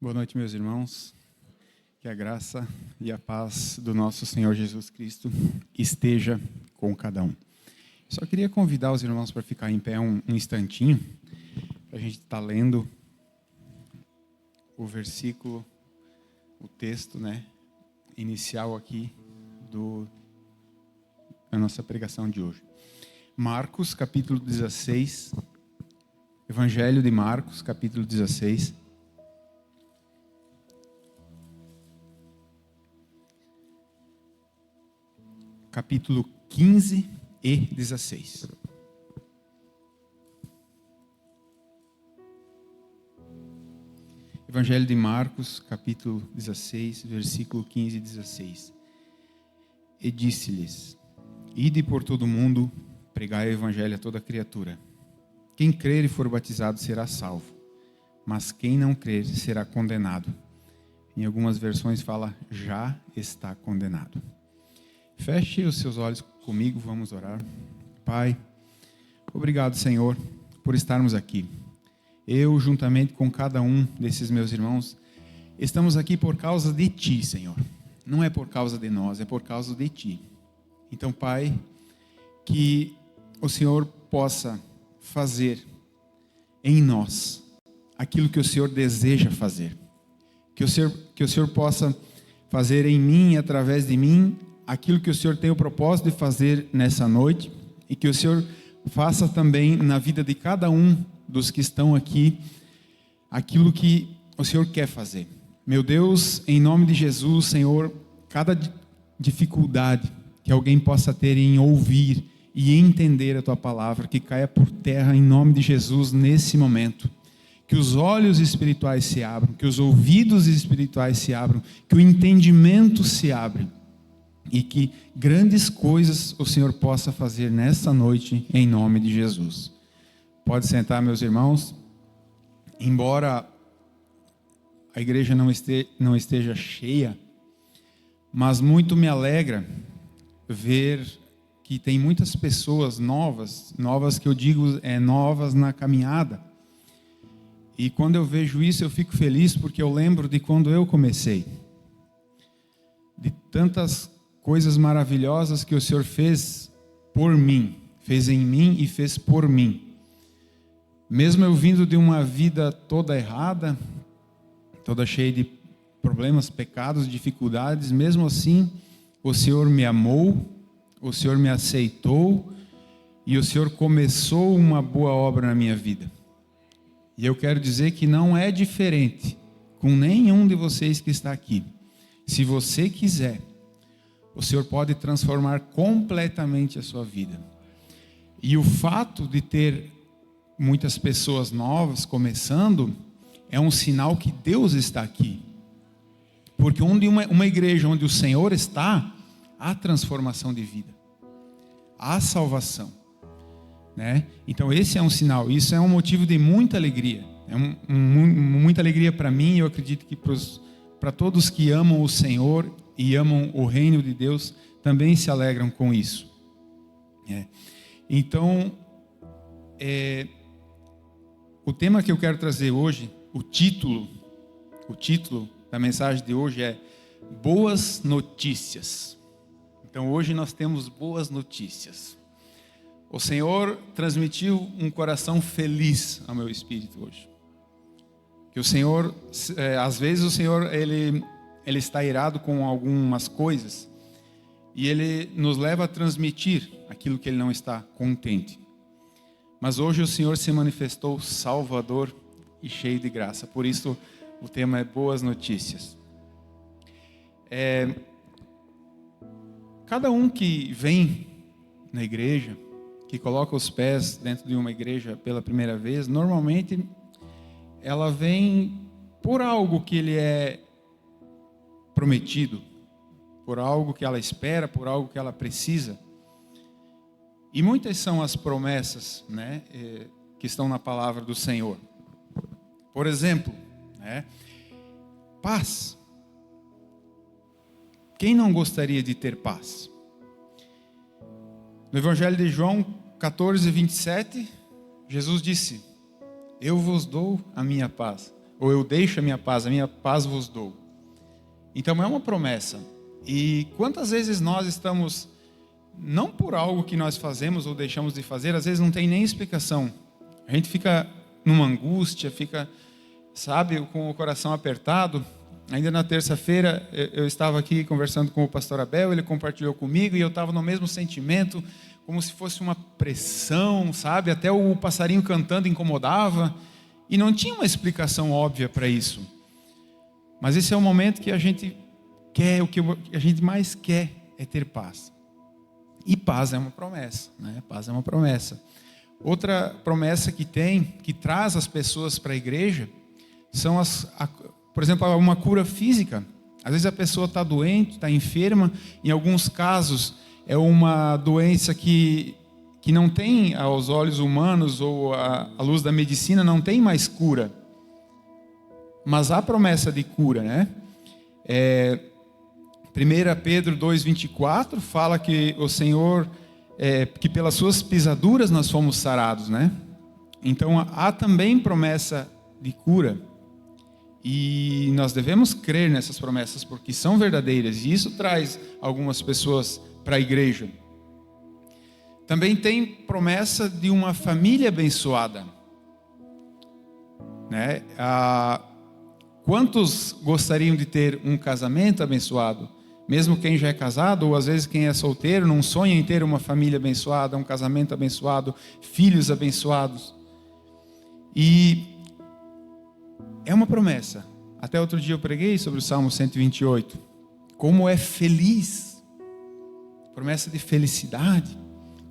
Boa noite, meus irmãos. Que a graça e a paz do nosso Senhor Jesus Cristo esteja com cada um. Só queria convidar os irmãos para ficar em pé um instantinho, para a gente estar lendo o versículo, o texto, inicial aqui da nossa pregação de hoje. Marcos, capítulo 16, Evangelho de Marcos, capítulo 16. Capítulo 15 e 16. Evangelho de Marcos, capítulo 16, versículo 15 e 16. E disse-lhes: Ide por todo o mundo, pregai o evangelho a toda criatura. Quem crer e for batizado será salvo, mas quem não crer será condenado. Em algumas versões fala, já está condenado. Feche os seus olhos comigo, vamos orar. Pai, obrigado, Senhor, por estarmos aqui. Eu, juntamente com cada um desses meus irmãos, estamos aqui por causa de Ti, Senhor. Não é por causa de nós, é por causa de Ti. Então, Pai, que o Senhor possa fazer em nós aquilo que o Senhor deseja fazer. Que o Senhor possa fazer em mim e através de mim aquilo que o Senhor tem o propósito de fazer nessa noite, e que o Senhor faça também na vida de cada um dos que estão aqui, aquilo que o Senhor quer fazer. Meu Deus, em nome de Jesus, Senhor, cada dificuldade que alguém possa ter em ouvir e entender a Tua palavra, que caia por terra em nome de Jesus nesse momento. Que os olhos espirituais se abram, que os ouvidos espirituais se abram, que o entendimento se abra, e que grandes coisas o Senhor possa fazer nesta noite, em nome de Jesus. Pode sentar, meus irmãos. Embora a igreja não esteja cheia, mas muito me alegra ver que tem muitas pessoas novas que eu digo novas na caminhada. E quando eu vejo isso, eu fico feliz, porque eu lembro de quando eu comecei. De tantas coisas maravilhosas que o Senhor fez por mim, fez em mim e fez por mim. Mesmo eu vindo de uma vida toda errada, toda cheia de problemas, pecados, dificuldades, mesmo assim, o Senhor me amou, o Senhor me aceitou, e o Senhor começou uma boa obra na minha vida. E eu quero dizer que não é diferente com nenhum de vocês que está aqui. Se você quiser, o Senhor pode transformar completamente a sua vida. E o fato de ter muitas pessoas novas começando é um sinal que Deus está aqui. Porque onde uma igreja onde o Senhor está, há transformação de vida, há salvação, Então esse é um sinal, isso é um motivo de muita alegria. Muita alegria para mim, e eu acredito que para todos que amam o Senhor e amam o reino de Deus, também se alegram com isso. Então, o tema que eu quero trazer hoje, o título da mensagem de hoje é Boas Notícias. Então hoje nós temos boas notícias. O Senhor transmitiu um coração feliz ao meu espírito hoje. Que o Senhor, às vezes o Senhor, Ele está irado com algumas coisas, e Ele nos leva a transmitir aquilo que Ele não está contente. Mas hoje o Senhor se manifestou salvador e cheio de graça. Por isso o tema é Boas Notícias. Cada um que vem na igreja, que coloca os pés dentro de uma igreja pela primeira vez, normalmente ela vem por algo que lhe é prometido, por algo que ela espera, por algo que ela precisa. E muitas são as promessas, que estão na palavra do Senhor. Por exemplo, paz. Quem não gostaria de ter paz? No Evangelho de João 14, 27, Jesus disse: Eu vos dou a minha paz. ou eu deixo a minha paz vos dou. Então é uma promessa. E quantas vezes nós estamos, não por algo que nós fazemos ou deixamos de fazer, às vezes não tem nem explicação. A gente fica numa angústia, fica, sabe, com o coração apertado. Ainda na terça-feira eu estava aqui conversando com o pastor Abel, ele compartilhou comigo e eu estava no mesmo sentimento, como se fosse uma pressão, sabe? Até o passarinho cantando incomodava e não tinha uma explicação óbvia para isso. Mas esse é o momento que a gente quer, o que a gente mais quer é ter paz. E paz é uma promessa, né? Paz é uma promessa. Outra promessa que traz as pessoas para a igreja, são por exemplo, uma cura física. Às vezes a pessoa está doente, está enferma. Em alguns casos é uma doença que não tem, aos olhos humanos ou à luz da medicina, não tem mais cura. Mas há promessa de cura, né? 1 Pedro 2,24 fala que o Senhor, que pelas suas pisaduras nós fomos sarados, né? Então há também promessa de cura. E nós devemos crer nessas promessas porque são verdadeiras. E isso traz algumas pessoas para a igreja. Também tem promessa de uma família abençoada, né? Quantos gostariam de ter um casamento abençoado? Mesmo quem já é casado, ou às vezes quem é solteiro, não sonha em ter uma família abençoada, um casamento abençoado, filhos abençoados. E é uma promessa. Até outro dia eu preguei sobre o Salmo 128. Como é feliz. Promessa de felicidade.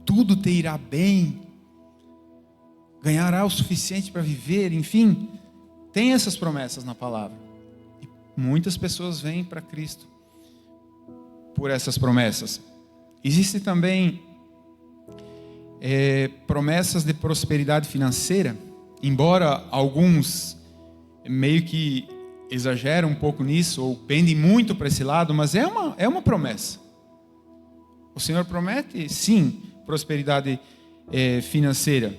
Tudo te irá bem. Ganhará o suficiente para viver, enfim. Tem essas promessas na palavra. E muitas pessoas vêm para Cristo por essas promessas. Existe também promessas de prosperidade financeira. Embora alguns meio que exageram um pouco nisso, ou pendem muito para esse lado, mas é uma promessa. O Senhor promete, sim, prosperidade financeira.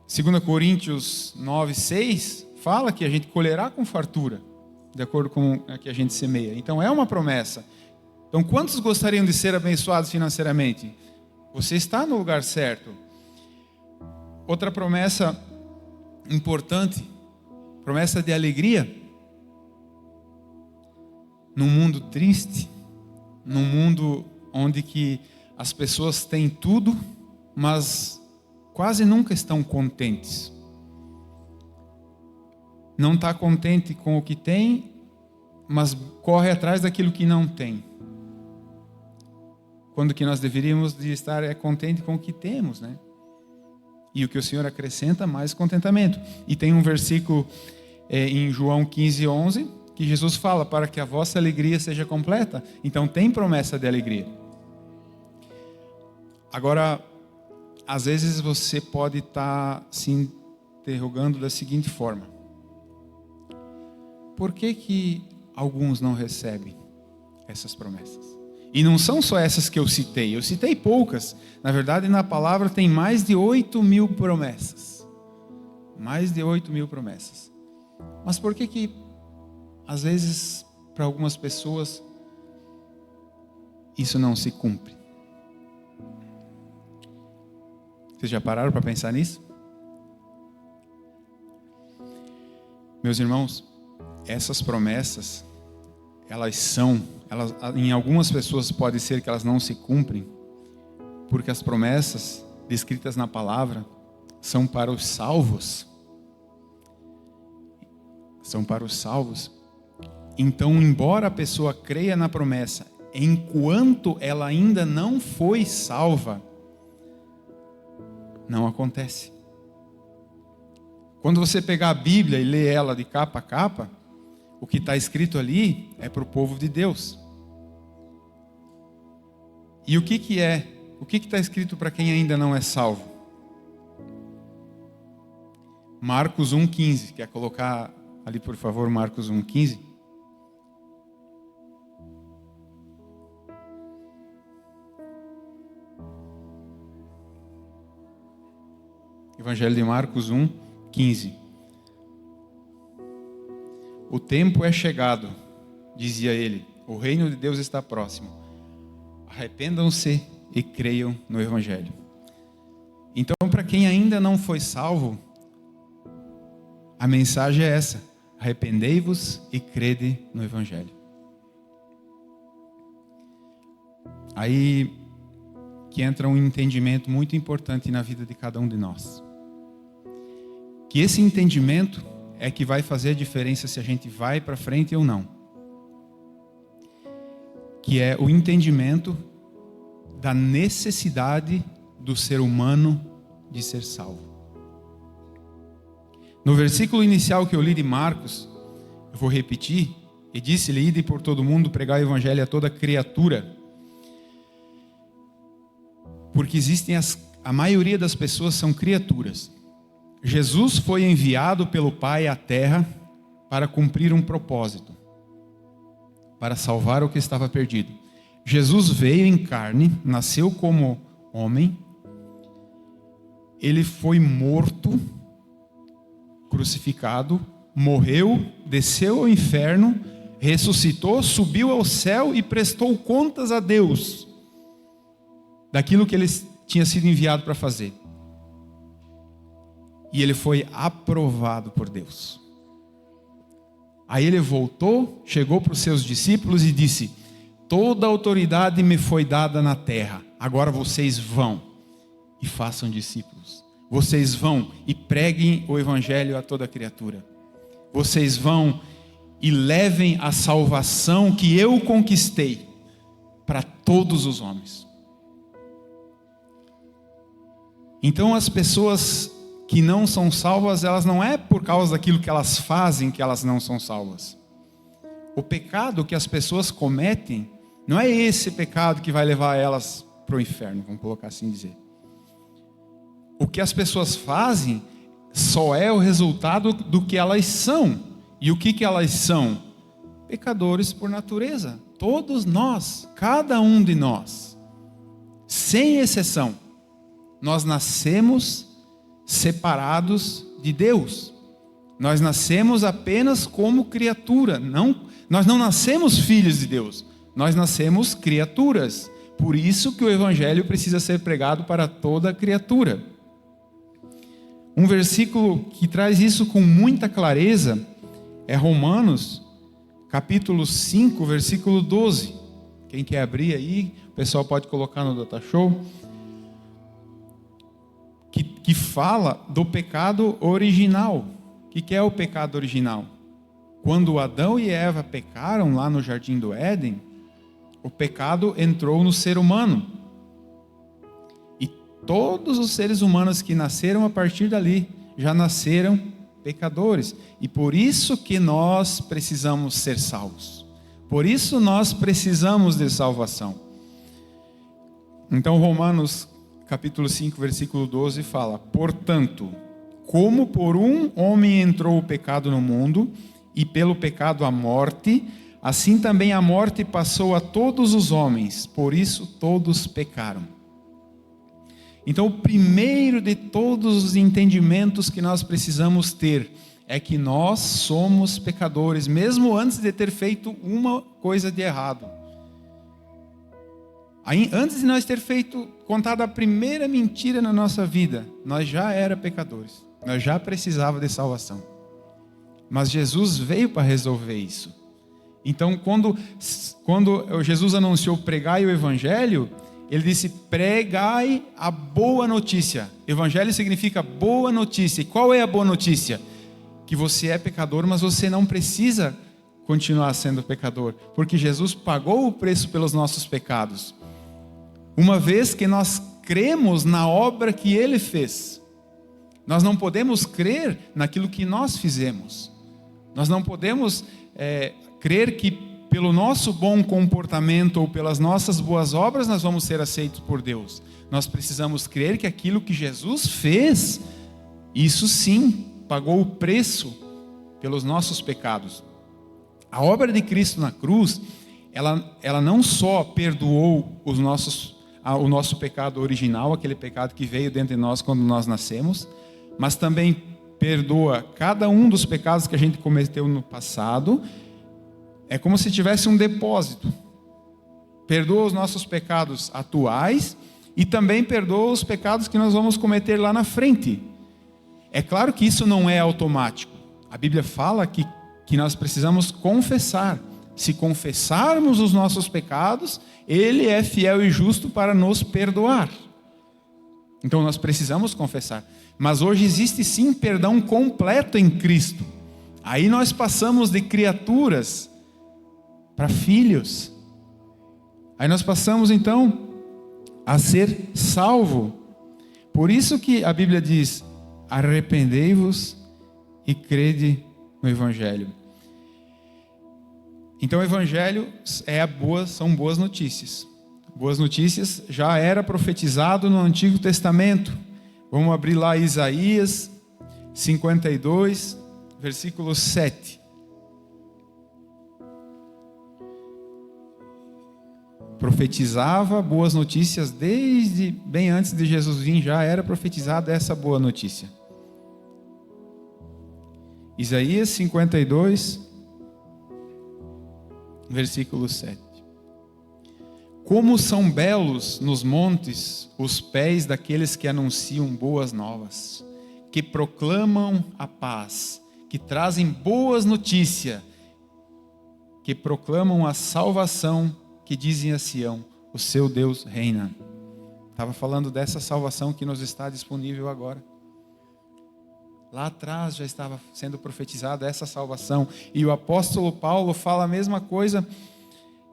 2 Coríntios 9:6 fala que a gente colherá com fartura, de acordo com a que a gente semeia. Então é uma promessa. Então quantos gostariam de ser abençoados financeiramente? Você está no lugar certo. Outra promessa importante, promessa de alegria. Num mundo triste, num mundo onde que as pessoas têm tudo, mas quase nunca estão contentes. Não está contente com o que tem, mas corre atrás daquilo que não tem. Quando que nós deveríamos de estar contente com o que temos, né? E o que o Senhor acrescenta, mais contentamento. E tem um versículo em João 15:11, que Jesus fala, para que a vossa alegria seja completa. Então tem promessa de alegria. Agora, às vezes você pode estar se interrogando da seguinte forma: por que alguns não recebem essas promessas? E não são só essas que eu citei poucas. Na verdade, na palavra tem mais de 8.000 promessas. Mais de 8.000 promessas. Mas por que às vezes, para algumas pessoas, isso não se cumpre? Vocês já pararam para pensar nisso? Meus irmãos, essas promessas, elas em algumas pessoas pode ser que elas não se cumprem, porque as promessas descritas na palavra são para os salvos. São para os salvos. Então, embora a pessoa creia na promessa, enquanto ela ainda não foi salva, não acontece. Quando você pegar a Bíblia e ler ela de capa a capa, o que está escrito ali é para o povo de Deus. E o que está escrito para quem ainda não é salvo? Marcos 1,15. Quer colocar ali, por favor, Marcos 1,15? Evangelho de Marcos 1,15. O tempo é chegado, dizia ele, o reino de Deus está próximo. Arrependam-se e creiam no Evangelho. Então, para quem ainda não foi salvo, a mensagem é essa: arrependei-vos e crede no Evangelho. Aí que entra um entendimento muito importante na vida de cada um de nós. Que esse entendimento é que vai fazer a diferença se a gente vai para frente ou não. Que é o entendimento da necessidade do ser humano de ser salvo. No versículo inicial que eu li de Marcos, eu vou repetir: e disse-lhe, ide por todo mundo, pregar o evangelho a toda criatura. Porque existem a maioria das pessoas são criaturas. Jesus foi enviado pelo Pai à terra para cumprir um propósito, para salvar o que estava perdido. Jesus veio em carne, nasceu como homem, ele foi morto, crucificado, morreu, desceu ao inferno, ressuscitou, subiu ao céu e prestou contas a Deus daquilo que ele tinha sido enviado para fazer. E ele foi aprovado por Deus. Aí ele voltou, chegou para os seus discípulos e disse: toda a autoridade me foi dada na terra, agora vocês vão e façam discípulos. Vocês vão e preguem o evangelho a toda criatura. Vocês vão e levem a salvação que eu conquistei para todos os homens. Então as pessoas que não são salvas, elas não é por causa daquilo que elas fazem que elas não são salvas. O pecado que as pessoas cometem não é esse pecado que vai levar elas para o inferno, vamos colocar assim dizer. O que as pessoas fazem só é o resultado do que elas são. E o que elas são? Pecadores por natureza. Todos nós, cada um de nós, sem exceção, nós nascemos separados de Deus. Nós nascemos apenas como criatura. Nós não nascemos filhos de Deus. Nós nascemos criaturas. Por isso que o evangelho precisa ser pregado para toda criatura. Um versículo que traz isso com muita clareza é Romanos, capítulo 5, versículo 12. Quem quer abrir aí, o pessoal pode colocar no Data Show. Que fala do pecado original. O que é o pecado original? Quando Adão e Eva pecaram lá no Jardim do Éden, o pecado entrou no ser humano. E todos os seres humanos que nasceram a partir dali, já nasceram pecadores. E por isso que nós precisamos ser salvos. Por isso nós precisamos de salvação. Então Romanos capítulo 5, versículo 12 fala: portanto, como por um homem entrou o pecado no mundo, e pelo pecado a morte, assim também a morte passou a todos os homens, por isso todos pecaram. Então, o primeiro de todos os entendimentos que nós precisamos ter é que nós somos pecadores, mesmo antes de ter feito uma coisa de errado. Antes de nós ter contado a primeira mentira na nossa vida, nós já éramos pecadores, nós já precisávamos de salvação. Mas Jesus veio para resolver isso. Então, quando Jesus anunciou pregai o evangelho, ele disse: pregai a boa notícia. Evangelho significa boa notícia. E qual é a boa notícia? Que você é pecador, mas você não precisa continuar sendo pecador, porque Jesus pagou o preço pelos nossos pecados. Uma vez que nós cremos na obra que Ele fez, nós não podemos crer naquilo que nós fizemos. Nós não podemos crer que pelo nosso bom comportamento ou pelas nossas boas obras nós vamos ser aceitos por Deus. Nós precisamos crer que aquilo que Jesus fez, isso sim, pagou o preço pelos nossos pecados. A obra de Cristo na cruz, ela não só perdoou o nosso pecado original, aquele pecado que veio dentro de nós quando nós nascemos, mas também perdoa cada um dos pecados que a gente cometeu no passado, é como se tivesse um depósito. Perdoa os nossos pecados atuais e também perdoa os pecados que nós vamos cometer lá na frente. É claro que isso não é automático. A Bíblia fala que nós precisamos confessar. Se confessarmos os nossos pecados, Ele é fiel e justo para nos perdoar. Então nós precisamos confessar. Mas hoje existe sim perdão completo em Cristo. Aí nós passamos de criaturas para filhos. Aí nós passamos então a ser salvo. Por isso que a Bíblia diz: arrependei-vos e crede no Evangelho. Então o Evangelho são boas notícias. Boas notícias já era profetizado no Antigo Testamento. Vamos abrir lá Isaías 52, versículo 7. Profetizava boas notícias desde bem antes de Jesus vir, já era profetizada essa boa notícia. Isaías 52, versículo 7. Como são belos nos montes os pés daqueles que anunciam boas novas, que proclamam a paz, que trazem boas notícias, que proclamam a salvação, que dizem a Sião: o seu Deus reina. Estava falando dessa salvação que nos está disponível agora. Lá atrás já estava sendo profetizada essa salvação. E o apóstolo Paulo fala a mesma coisa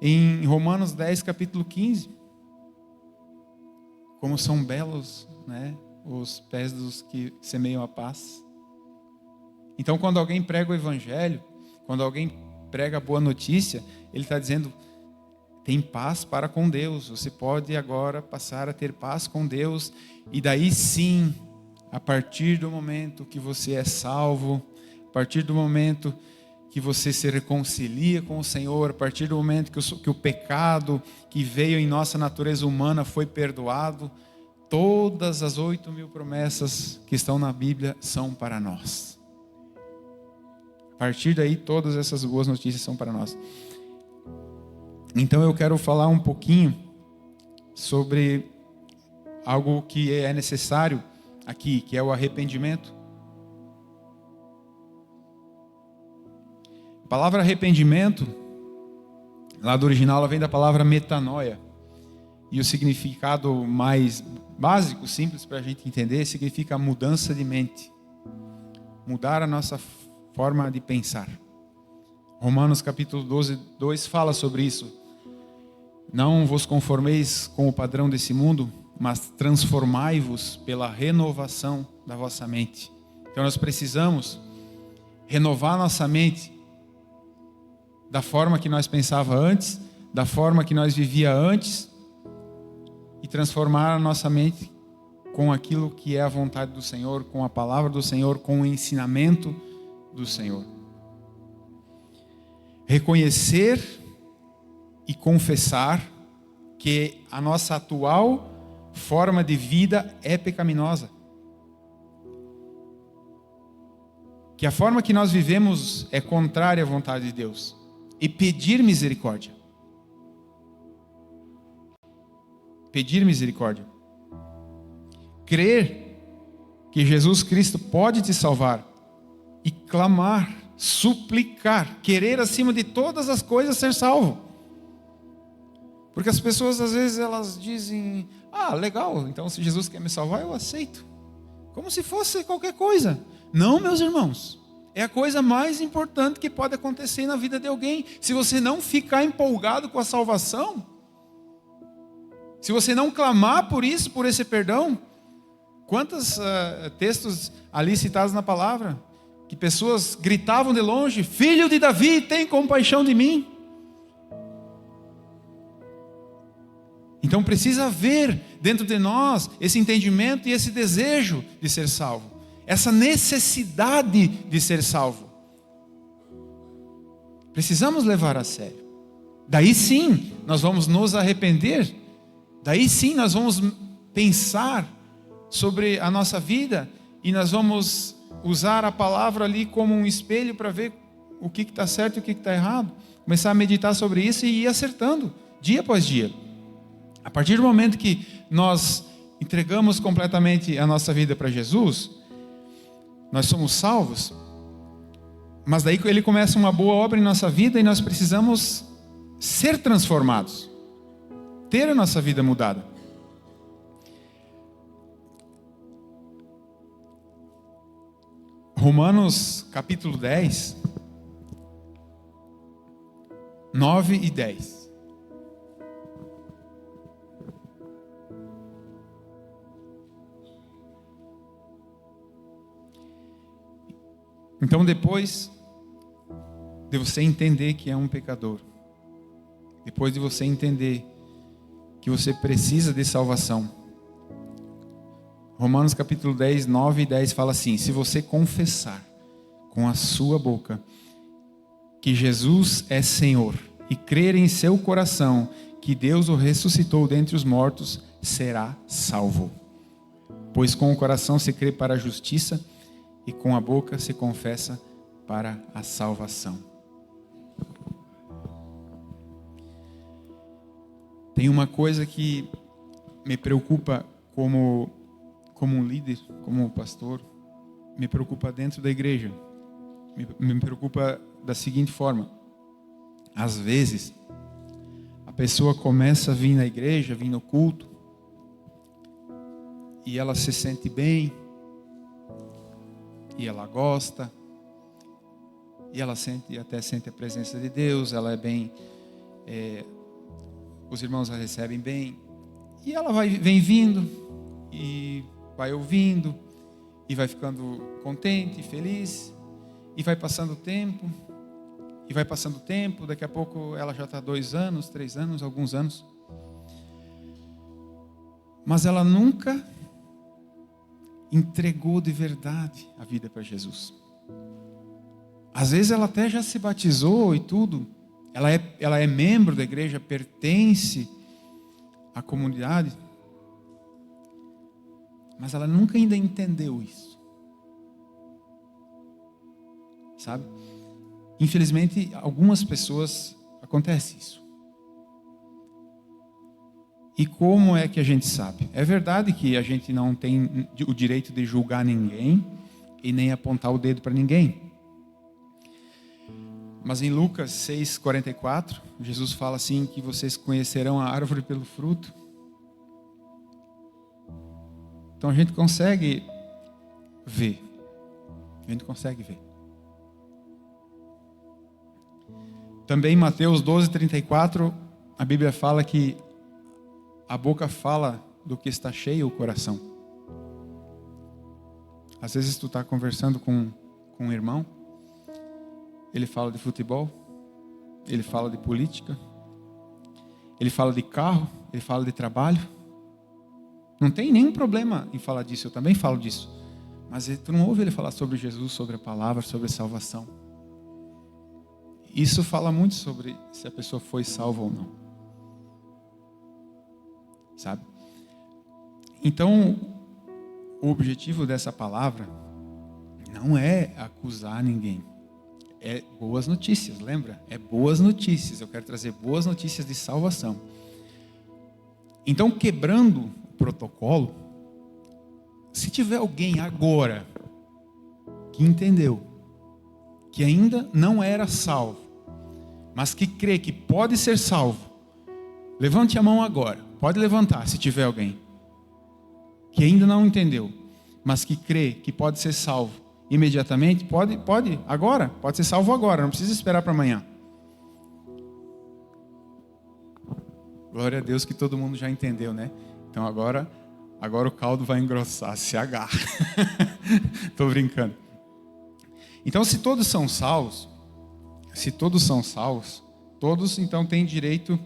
em Romanos 10, capítulo 15. Como são belos, né, os pés dos que semeiam a paz. Então quando alguém prega o Evangelho, quando alguém prega a boa notícia, ele está dizendo: tem paz para com Deus. Você pode agora passar a ter paz com Deus. E daí sim, a partir do momento que você é salvo, a partir do momento que você se reconcilia com o Senhor, a partir do momento que o pecado que veio em nossa natureza humana foi perdoado, todas as 8.000 promessas que estão na Bíblia são para nós. A partir daí, todas essas boas notícias são para nós. Então eu quero falar um pouquinho sobre algo que é necessário aqui, que é o arrependimento. A palavra arrependimento, lá do original, ela vem da palavra metanoia. E o significado mais básico, simples para a gente entender, significa mudança de mente. Mudar a nossa forma de pensar. Romanos capítulo 12, 2 fala sobre isso. Não vos conformeis com o padrão desse mundo, mas transformai-vos pela renovação da vossa mente. Então nós precisamos renovar nossa mente da forma que nós pensava antes, da forma que nós vivia antes, e transformar a nossa mente com aquilo que é a vontade do Senhor, com a palavra do Senhor, com o ensinamento do Senhor. Reconhecer e confessar que a nossa atual forma de vida é pecaminosa. Que a forma que nós vivemos é contrária à vontade de Deus. E pedir misericórdia. Pedir misericórdia. Crer que Jesus Cristo pode te salvar. E clamar, suplicar, querer acima de todas as coisas ser salvo. Porque as pessoas às vezes elas dizem: ah, legal, então se Jesus quer me salvar, eu aceito. Como se fosse qualquer coisa. Não, meus irmãos. É a coisa mais importante que pode acontecer na vida de alguém. Se você não ficar empolgado com a salvação, se você não clamar por isso, por esse perdão, quantos textos ali citados na palavra, que pessoas gritavam de longe: Filho de Davi, tem compaixão de mim. Então precisa haver dentro de nós esse entendimento e esse desejo de ser salvo. Essa necessidade de ser salvo. Precisamos levar a sério. Daí sim, nós vamos nos arrepender. Daí sim, nós vamos pensar sobre a nossa vida. E nós vamos usar a palavra ali como um espelho para ver o que está certo e o que está errado. Começar a meditar sobre isso e ir acertando, dia após dia. A partir do momento que nós entregamos completamente a nossa vida para Jesus, nós somos salvos, mas daí ele começa uma boa obra em nossa vida e nós precisamos ser transformados, ter a nossa vida mudada. Romanos capítulo 10, 9 e 10. Então, depois de você entender que é um pecador, depois de você entender que você precisa de salvação, Romanos capítulo 10, 9 e 10 fala assim: se você confessar com a sua boca que Jesus é Senhor e crer em seu coração que Deus o ressuscitou dentre os mortos, será salvo. Pois com o coração se crê para a justiça e com a boca se confessa para a salvação. Tem uma coisa que me preocupa como um líder, como pastor, me preocupa dentro da igreja. Me preocupa da seguinte forma: às vezes a pessoa começa a vir na igreja, vir no culto, e ela se sente bem, e ela gosta, e ela até sente a presença de Deus, ela é bem, os irmãos a recebem bem, e ela vem vindo, e vai ouvindo, e vai ficando contente, feliz, e vai passando o tempo, daqui a pouco ela já está 2 anos, 3 anos, alguns anos, mas ela nunca entregou de verdade a vida para Jesus. Às vezes ela até já se batizou e tudo, ela é membro da igreja, pertence à comunidade, mas ela nunca ainda entendeu isso, sabe? Infelizmente, algumas pessoas acontece isso. E como é que a gente sabe? É verdade que a gente não tem o direito de julgar ninguém e nem apontar o dedo para ninguém. Mas em Lucas 6,44, Jesus fala assim, que vocês conhecerão a árvore pelo fruto. Então a gente consegue ver. Também em Mateus 12,34, a Bíblia fala que a boca fala do que está cheio o coração. Às vezes tu está conversando com um irmão, ele fala de futebol, ele fala de política, ele fala de carro, ele fala de trabalho. Não tem nenhum problema em falar disso, eu também falo disso. Mas tu não ouve ele falar sobre Jesus, sobre a palavra, sobre a salvação. Isso fala muito sobre se a pessoa foi salva ou não. Sabe? Então, o objetivo dessa palavra não é acusar ninguém. É boas notícias, lembra? É boas notícias. Eu quero trazer boas notícias de salvação. Então, quebrando o protocolo, se tiver alguém agora que entendeu que ainda não era salvo, mas que crê que pode ser salvo, levante a mão agora. Pode levantar se tiver alguém que ainda não entendeu, mas que crê que pode ser salvo imediatamente. Pode agora, pode ser salvo agora, não precisa esperar para amanhã. Glória a Deus que todo mundo já entendeu, né? Então agora o caldo vai engrossar, se agarra. Estou brincando. Então, se todos são salvos, todos então têm direito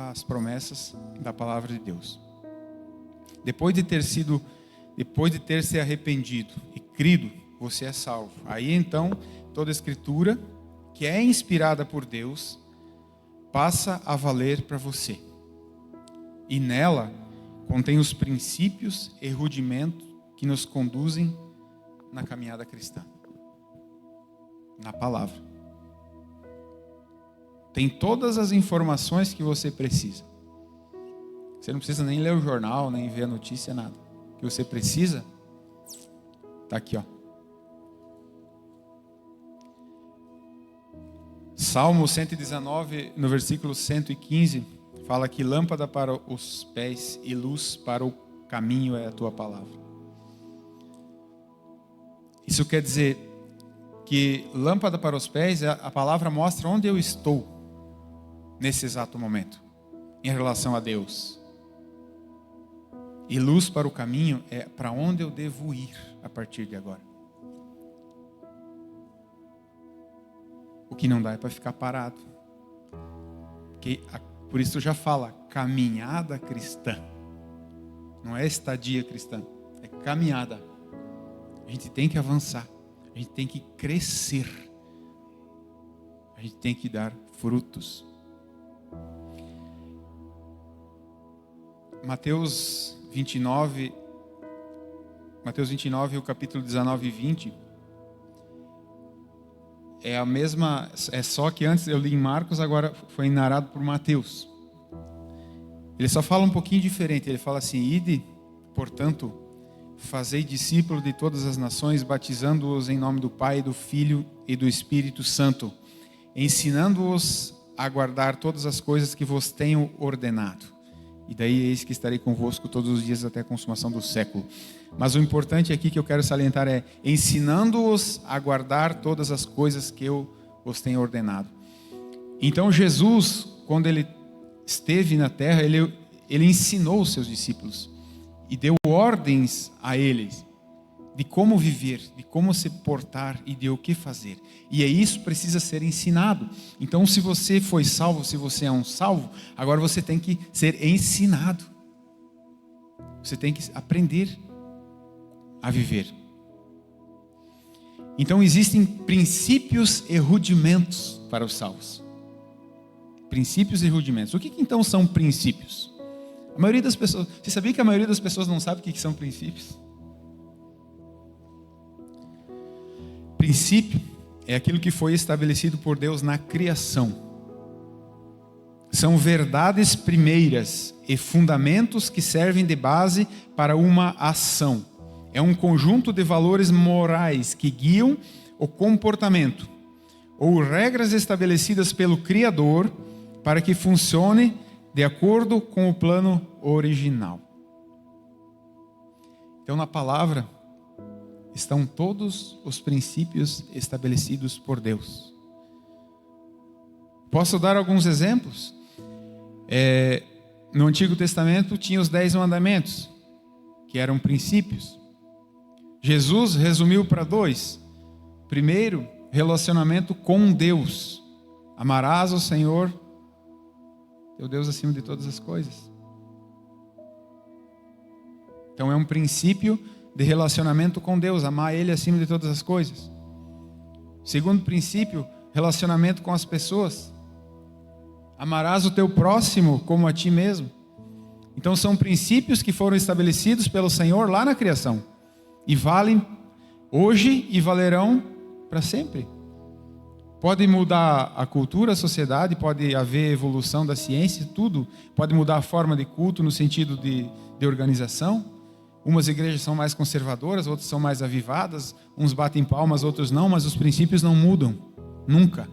às promessas da palavra de Deus. Depois de ter se arrependido e crido, você é salvo. Aí então, toda a escritura que é inspirada por Deus passa a valer para você. E nela contém os princípios e rudimentos que nos conduzem na caminhada cristã. Na palavra. Tem todas as informações que você precisa. Você não precisa nem ler o jornal, nem ver a notícia, nada. O que você precisa está aqui, ó. Salmo 119, no versículo 115, fala que lâmpada para os pés e luz para o caminho é a tua palavra. Isso quer dizer que lâmpada para os pés, a palavra mostra onde eu estou nesse exato momento, em relação a Deus. E luz para o caminho é para onde eu devo ir a partir de agora. O que não dá é para ficar parado. Por isso já fala, caminhada cristã. Não é estadia cristã, é caminhada. A gente tem que avançar, a gente tem que crescer, a gente tem que dar frutos. Mateus 29, o capítulo 19 e 20, é a mesma, é só que antes eu li em Marcos, agora foi narrado por Mateus. Ele só fala um pouquinho diferente, ele fala assim: ide, portanto, fazei discípulos de todas as nações, batizando-os em nome do Pai, do Filho e do Espírito Santo, ensinando-os a guardar todas as coisas que vos tenho ordenado. E daí eis que estarei convosco todos os dias até a consumação do século. Mas o importante aqui que eu quero salientar é ensinando-os a guardar todas as coisas que eu vos tenho ordenado. Então Jesus, quando ele esteve na terra, ele ensinou os seus discípulos e deu ordens a eles de como viver, de como se portar e de o que fazer. E isso precisa ser ensinado. Então, se você foi salvo, se você é um salvo, agora você tem que ser ensinado. Você tem que aprender a viver. Então, existem princípios e rudimentos para os salvos. Princípios e rudimentos. O que então são princípios? A maioria das pessoas... Você sabia que a maioria das pessoas não sabe o que são princípios? Princípio é aquilo que foi estabelecido por Deus na criação. São verdades primeiras e fundamentos que servem de base para uma ação. É um conjunto de valores morais que guiam o comportamento ou regras estabelecidas pelo Criador para que funcione de acordo com o plano original. Então, na palavra estão todos os princípios estabelecidos por Deus. Posso dar alguns exemplos? No Antigo Testamento tinha os 10 mandamentos, que eram princípios. Jesus resumiu para 2. Primeiro, relacionamento com Deus. Amarás o Senhor, teu Deus, acima de todas as coisas. Então é um princípio de relacionamento com Deus, amar Ele acima de todas as coisas. Segundo princípio, relacionamento com as pessoas. Amarás o teu próximo como a ti mesmo. Então são princípios que foram estabelecidos pelo Senhor lá na criação. E valem hoje e valerão para sempre. Pode mudar a cultura, a sociedade, pode haver evolução da ciência, tudo. Pode mudar a forma de culto no sentido de organização. Umas igrejas são mais conservadoras, outras são mais avivadas. Uns batem palmas, outros não, mas os princípios não mudam. Nunca.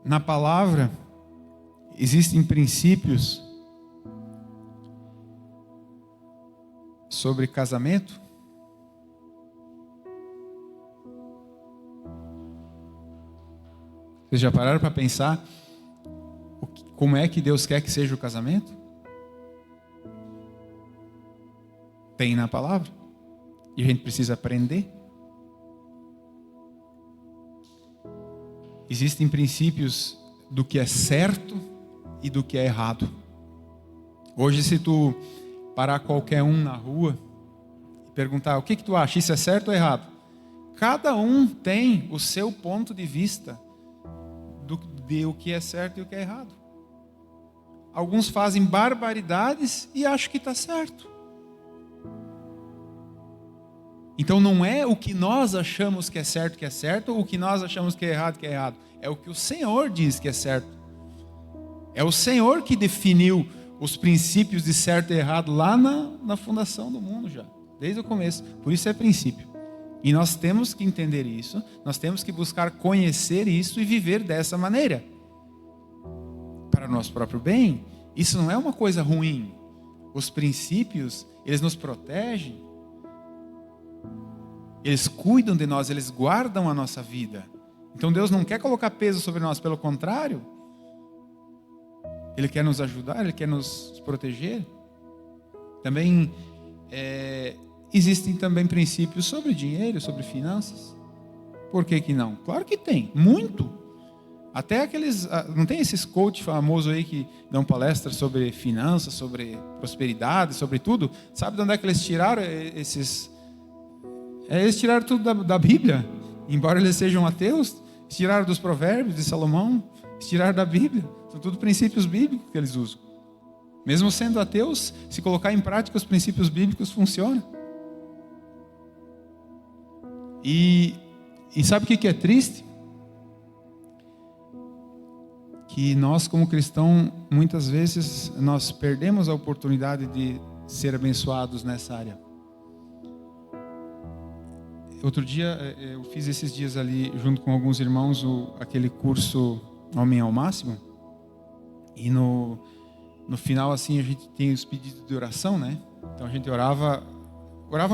Na palavra, existem princípios sobre casamento. Vocês já pararam para pensar como é que Deus quer que seja o casamento? Tem na palavra. E a gente precisa aprender. Existem princípios do que é certo e do que é errado. Hoje, se tu parar qualquer um na rua e perguntar: o que tu acha? Isso é certo ou errado? Cada um tem o seu ponto de vista de o que é certo e o que é errado. Alguns fazem barbaridades e acham que está certo. Então não é o que nós achamos que é certo, ou o que nós achamos que é errado. É o que o Senhor diz que é certo. É o Senhor que definiu os princípios de certo e errado lá na fundação do mundo já, desde o começo. Por isso é princípio. E nós temos que entender isso, nós temos que buscar conhecer isso e viver dessa maneira. Para o nosso próprio bem, isso não é uma coisa ruim. Os princípios, eles nos protegem, eles cuidam de nós, eles guardam a nossa vida. Então Deus não quer colocar peso sobre nós, pelo contrário, Ele quer nos ajudar, Ele quer nos proteger. Também existem também princípios sobre dinheiro, sobre finanças. Por que não? Claro que tem, muito. Até aqueles, não tem esses coach famosos aí que dão palestras sobre finanças, sobre prosperidade, sobre tudo? Sabe de onde é que eles tiraram esses? Eles tiraram tudo da Bíblia. Embora eles sejam ateus, eles tiraram dos provérbios de Salomão, eles tiraram da Bíblia. São tudo princípios bíblicos que eles usam. Mesmo sendo ateus, se colocar em prática os princípios bíblicos, funciona. E sabe o que é triste? Que nós, como cristãos, muitas vezes nós perdemos a oportunidade de ser abençoados nessa área. Outro dia, eu fiz esses dias ali, junto com alguns irmãos, aquele curso Homem ao Máximo. E no final, assim, a gente tem os pedidos de oração, né? Então a gente orava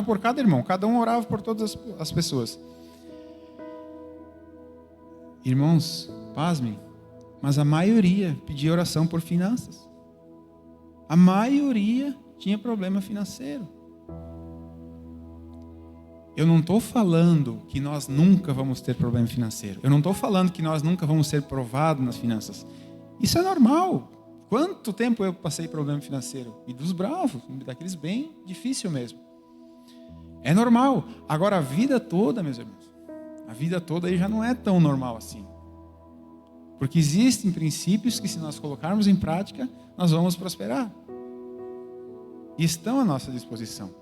por cada irmão, cada um orava por todas as pessoas. Irmãos, pasmem, mas a maioria pedia oração por finanças. A maioria tinha problema financeiro. Eu não estou falando que nós nunca vamos ter problema financeiro. Eu não estou falando que nós nunca vamos ser provados nas finanças. Isso é normal. Quanto tempo eu passei problema financeiro? E dos bravos, daqueles bem difícil mesmo. É normal. Agora a vida toda, meus irmãos, a vida toda aí já não é tão normal assim. Porque existem princípios que, se nós colocarmos em prática, nós vamos prosperar. E estão à nossa disposição.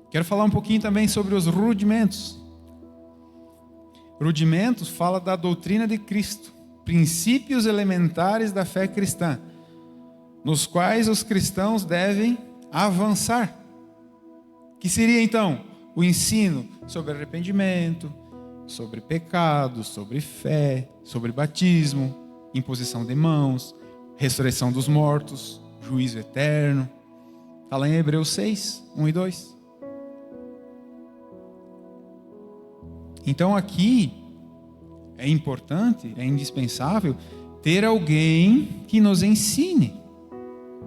Quero falar um pouquinho também sobre os rudimentos. Rudimentos fala da doutrina de Cristo, princípios elementares da fé cristã, nos quais os cristãos devem avançar. Que seria então o ensino sobre arrependimento, sobre pecado, sobre fé, sobre batismo, imposição de mãos, ressurreição dos mortos, juízo eterno. Está lá em Hebreus 6, 1 e 2. Então aqui é importante, é indispensável ter alguém que nos ensine.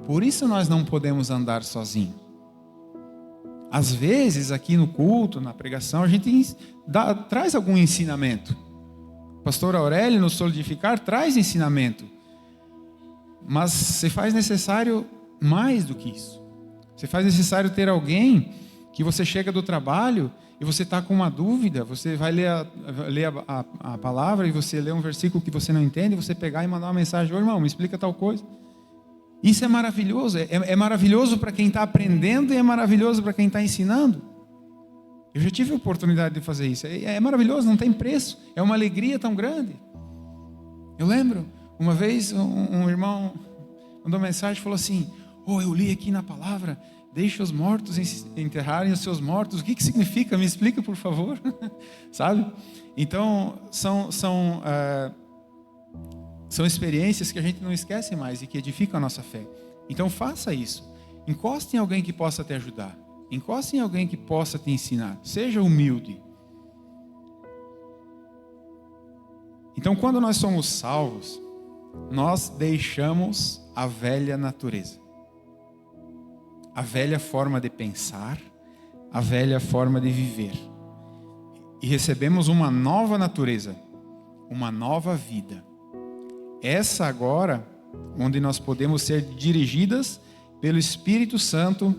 Por isso nós não podemos andar sozinhos. Às vezes aqui no culto, na pregação, a gente traz algum ensinamento. O pastor Aurélio, no Solidificar, traz ensinamento. Mas se faz necessário mais do que isso. Se faz necessário ter alguém que você chega do trabalho e você está com uma dúvida, você vai ler a palavra e você lê um versículo que você não entende, você pegar e mandar uma mensagem: ô irmão, me explica tal coisa. Isso é maravilhoso, é maravilhoso para quem está aprendendo e é maravilhoso para quem está ensinando. Eu já tive a oportunidade de fazer isso, é maravilhoso, não tem preço, é uma alegria tão grande. Eu lembro, uma vez um irmão mandou mensagem e falou assim: eu li aqui na palavra, deixa os mortos enterrarem os seus mortos. O que significa? Me explica, por favor. Sabe? Então, são experiências que a gente não esquece mais e que edificam a nossa fé. Então, faça isso. Encoste em alguém que possa te ajudar. Encoste em alguém que possa te ensinar. Seja humilde. Então, quando nós somos salvos, nós deixamos a velha natureza. A velha forma de pensar, a velha forma de viver. E recebemos uma nova natureza, uma nova vida. Essa agora, onde nós podemos ser dirigidas pelo Espírito Santo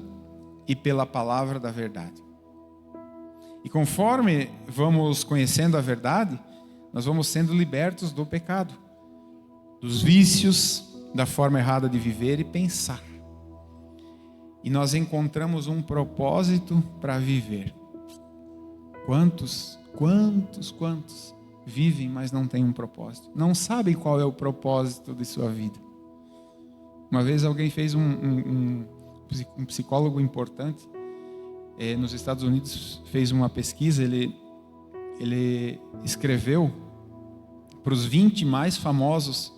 e pela palavra da verdade. E conforme vamos conhecendo a verdade, nós vamos sendo libertos do pecado, dos vícios, da forma errada de viver e pensar. E nós encontramos um propósito para viver. Quantos vivem, mas não têm um propósito? Não sabem qual é o propósito de sua vida. Uma vez alguém fez um psicólogo importante nos Estados Unidos fez uma pesquisa. Ele escreveu para os 20 mais famosos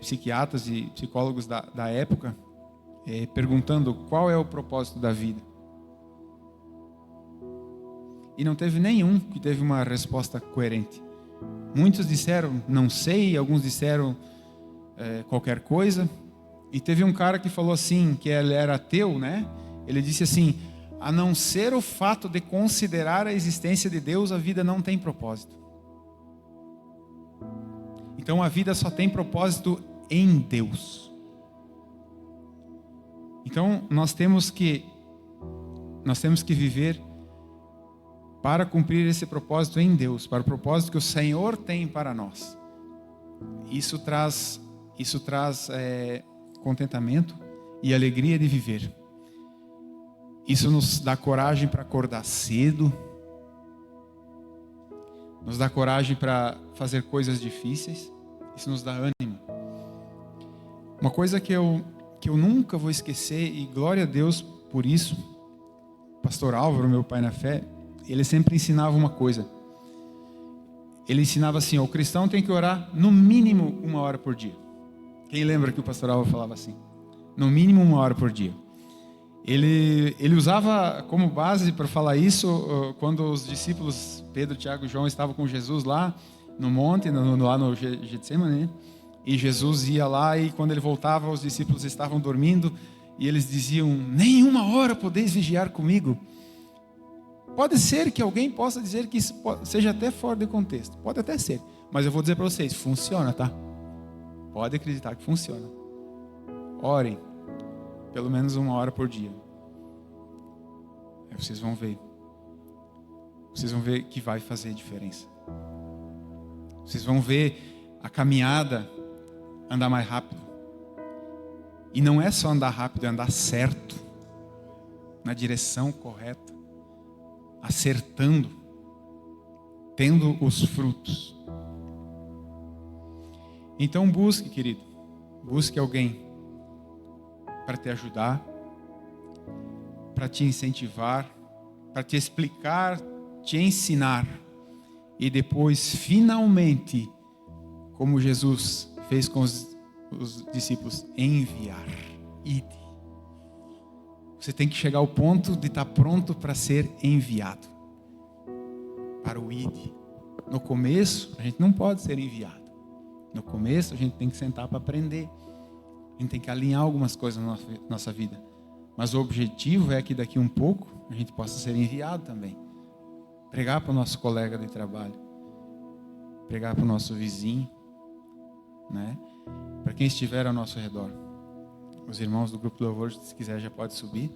psiquiatras e psicólogos da época, perguntando qual é o propósito da vida. E não teve nenhum que teve uma resposta coerente. Muitos disseram, não sei, alguns disseram qualquer coisa. E teve um cara que falou assim, que ele era ateu, né? Ele disse assim: a não ser o fato de considerar a existência de Deus, a vida não tem propósito. Então a vida só tem propósito em Deus. Então nós temos que viver para cumprir esse propósito em Deus, para o propósito que o Senhor tem para nós. Isso traz contentamento e alegria de viver. Isso nos dá coragem para acordar cedo, nos dá coragem para fazer coisas difíceis. Isso nos dá ânimo. Uma coisa que eu nunca vou esquecer, e glória a Deus por isso, pastor Álvaro, meu pai na fé, ele sempre ensinava uma coisa. Ele ensinava assim: o cristão tem que orar no mínimo 1 hora por dia. Quem lembra que o pastor Álvaro falava assim? No mínimo 1 hora por dia. Ele usava como base para falar isso quando os discípulos Pedro, Tiago e João estavam com Jesus lá no monte, lá no Getsemane, né? E Jesus ia lá, e quando ele voltava, os discípulos estavam dormindo, e eles diziam: nem 1 hora podeis vigiar comigo. Pode ser que alguém possa dizer que isso seja até fora de contexto, pode até ser, mas eu vou dizer para vocês, funciona, tá? Pode acreditar que funciona. Orem pelo menos 1 hora por dia. Aí vocês vão ver que vai fazer diferença. Vocês vão ver a caminhada andar mais rápido. E não é só andar rápido, é andar certo, na direção correta, acertando, tendo os frutos. Então busque, querido, busque alguém para te ajudar, para te incentivar, para te explicar, te ensinar, e depois, finalmente, como Jesus fez com os discípulos, enviar. Ide. Você tem que chegar ao ponto de estar pronto para ser enviado. Para o ide. No começo, a gente não pode ser enviado. No começo, a gente tem que sentar para aprender. A gente tem que alinhar algumas coisas na nossa vida. Mas o objetivo é que daqui um pouco a gente possa ser enviado também. Pregar para o nosso colega de trabalho. Pregar para o nosso vizinho. Né? Para quem estiver ao nosso redor. Os irmãos do grupo do louvor, se quiser, já pode subir.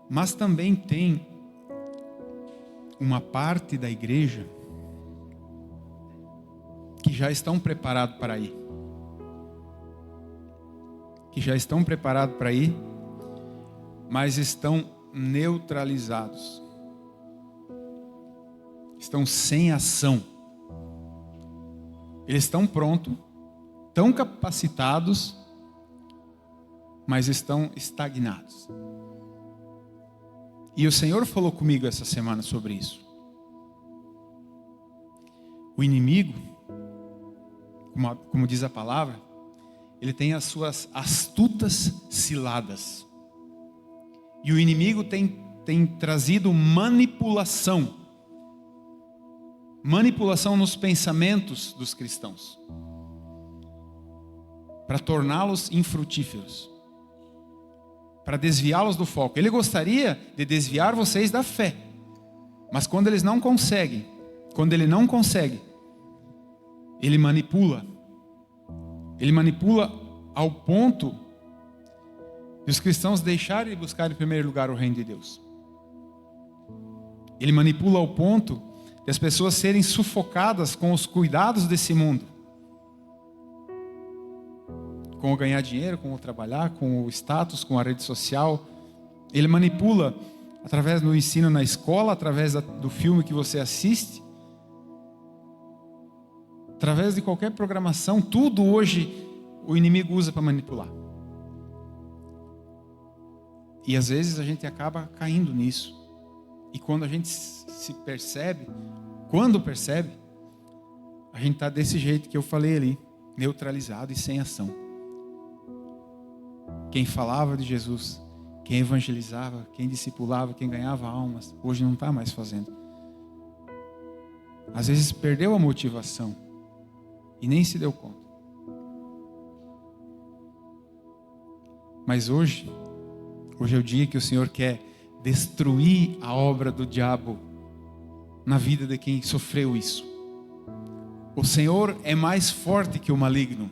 Mas também tem uma parte da igreja que já estão preparados para ir. Que já estão preparados para ir, mas estão neutralizados. Estão sem ação. Eles estão prontos, estão capacitados, mas estão estagnados. E o Senhor falou comigo essa semana sobre isso. O inimigo, como diz a palavra, ele tem as suas astutas ciladas. E o inimigo tem trazido manipulação nos pensamentos dos cristãos, para torná-los infrutíferos, para desviá-los do foco. Ele gostaria de desviar vocês da fé, mas quando ele não consegue, ele manipula ao ponto de os cristãos deixarem de buscar em primeiro lugar o reino de Deus. Ele manipula ao ponto de as pessoas serem sufocadas com os cuidados desse mundo, com o ganhar dinheiro, com o trabalhar, com o status, com a rede social. Ele manipula através do ensino na escola, através do filme que você assiste, através de qualquer programação. Tudo hoje o inimigo usa para manipular. E às vezes a gente acaba caindo nisso. E quando a gente se percebe, a gente está desse jeito que eu falei ali, neutralizado e sem ação. Quem falava de Jesus, quem evangelizava, quem discipulava, quem ganhava almas, hoje não está mais fazendo. Às vezes perdeu a motivação e nem se deu conta. Mas hoje é o dia que o Senhor quer destruir a obra do diabo na vida de quem sofreu isso. O Senhor é mais forte que o maligno.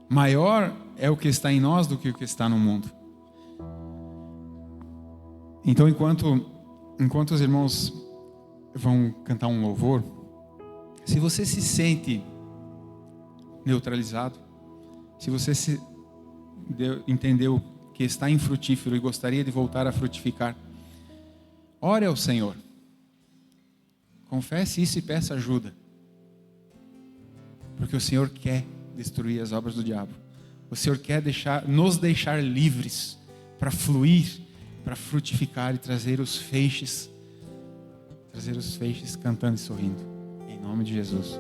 Maior é o que está em nós do que o que está no mundo. Então, enquanto os irmãos vão cantar um louvor, se você se sente neutralizado, se você entendeu que está infrutífero e gostaria de voltar a frutificar, ore ao Senhor. Confesse isso e peça ajuda. Porque o Senhor quer destruir as obras do diabo. O Senhor quer nos deixar livres para fluir, para frutificar e trazer os feixes cantando e sorrindo. Em nome de Jesus.